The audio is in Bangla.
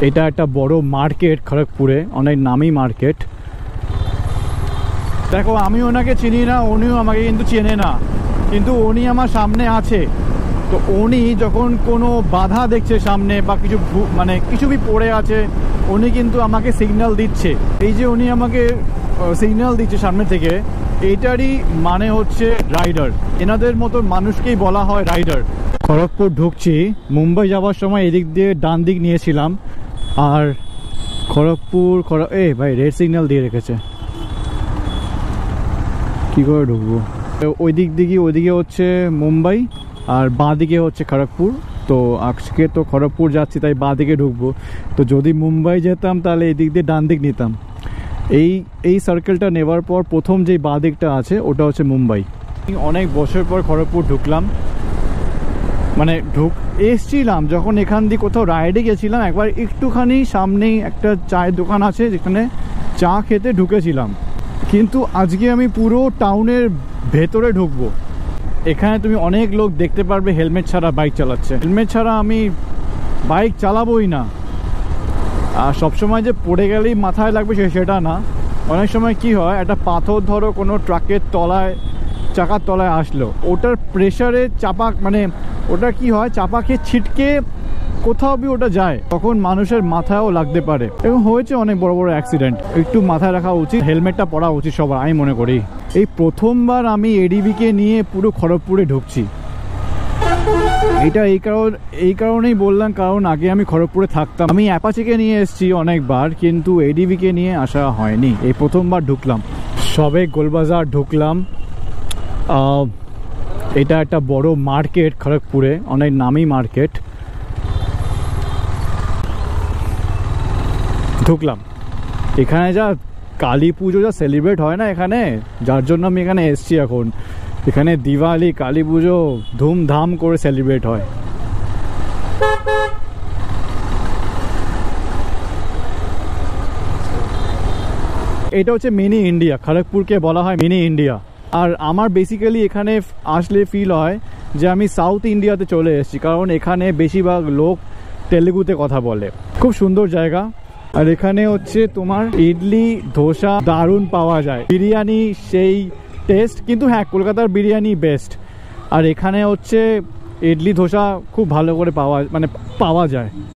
এটা একটা বড় মার্কেট খড়গপুরে, অনেক নামি মার্কেট। দেখো আমি ওনাকে চিনি না, উনিও আমাকে কিন্তু চেনে না, কিন্তু উনি আমার সামনে আছে। তো উনি যখন কোনো বাধা দেখছে সামনে বা কিছু মানে কিছু বি পড়ে আছে, উনি কিন্তু আমাকে সিগন্যাল দিচ্ছে। এই যে উনি আমাকে সিগন্যাল দিচ্ছে সামনে থেকে, এইটারই মানে হচ্ছে রাইডার। এনাদের মতো মানুষকেই বলা হয় রাইডার। খড়গপুর ঢুকছি, মুম্বাই যাওয়ার সময় এদিক দিয়ে ডান দিক নিয়েছিলাম। আর খড়গপুর ভাই রেড সিগন্যাল দিয়ে রেখেছে, কি করে ঢুকবো? ওইদিকে হচ্ছে মুম্বাই আর বাঁ দিকে হচ্ছে খড়গপুর। তো আজকে তো খড়গপুর যাচ্ছি, তাই বাঁ দিকে ঢুকবো। তো যদি মুম্বাই যেতাম তাহলে এদিক দিয়ে ডান দিক নিতাম। এই সার্কেলটা নেওয়ার পর প্রথম যেই বাঁ দিকটা আছে ওটা হচ্ছে মুম্বাই। অনেক বছর পর খড়গপুর ঢুকলাম, মানে এসছিলাম যখন এখান দিয়ে কোথাও রাইডে গেছিলাম একবার, একটুখানি সামনেই একটা চায়ের দোকান আছে যেখানে চা খেতে ঢুকেছিলাম। কিন্তু আজকে আমি পুরো টাউনের ভেতরে ঢুকবো। এখানে তুমি অনেক লোক দেখতে পারবে হেলমেট ছাড়া বাইক চালাচ্ছে। হেলমেট ছাড়া আমি বাইক চালাবোই না। আর সবসময় যে পড়ে গেলেই মাথায় লাগবে সেটা না। অনেক সময় কি হয়, একটা পাথর ধরো কোনো ট্রাকের তলায়, চাকার তলায় আসলো, ওটার প্রেশারে চাপা, মানে ওটা কি হয়, চাপা খেয়ে ছিটকে কোথাও বি ওটা যায়, তখন মানুষের মাথায়ও লাগতে পারে। এবং হয়েছে অনেক বড় বড় অ্যাক্সিডেন্ট। একটু মাথায় রাখা উচিত, হেলমেটটা পরা উচিত সবার, আমি মনে করি। এই প্রথমবার আমি এডিবিকে নিয়ে পুরো খড়গপুরে ঢুকছি। এটা এই কারণেই বললাম, কারণ আগে আমি খড়গপুরে থাকতাম। আমি অ্যাপাচিকে নিয়ে এসেছি অনেকবার, কিন্তু এডিবিকে নিয়ে আসা হয়নি। এই প্রথমবার ঢুকলাম। সবে গোলবাজার ঢুকলাম। এটা একটা বড় মার্কেট খড়গপুরে, অনেক নামি মার্কেট। ঢুকলাম। এখানে যা কালী পুজো যা সেলিব্রেট হয় না এখানে, যার জন্য আমি এখানে এসছি এখন। এখানে দিওয়ালি, কালী পুজো ধুমধাম করে সেলিব্রেট হয়। এটা হচ্ছে মিনি ইন্ডিয়া। খড়গপুরকে বলা হয় মিনি ইন্ডিয়া। আর আমার বেসিক্যালি এখানে আসলে ফিল হয় যে আমি সাউথ ইন্ডিয়াতে চলে এসেছি, কারণ এখানে বেশিরভাগ লোক তেলেগুতে কথা বলে। খুব সুন্দর জায়গা। আর এখানে হচ্ছে তোমার ইডলি ধোসা দারুণ পাওয়া যায়, বিরিয়ানি সেই টেস্ট। কিন্তু হ্যাঁ, কলকাতার বিরিয়ানি বেস্ট। আর এখানে হচ্ছে ইডলি ধোসা খুব ভালো করে পাওয়া যায়।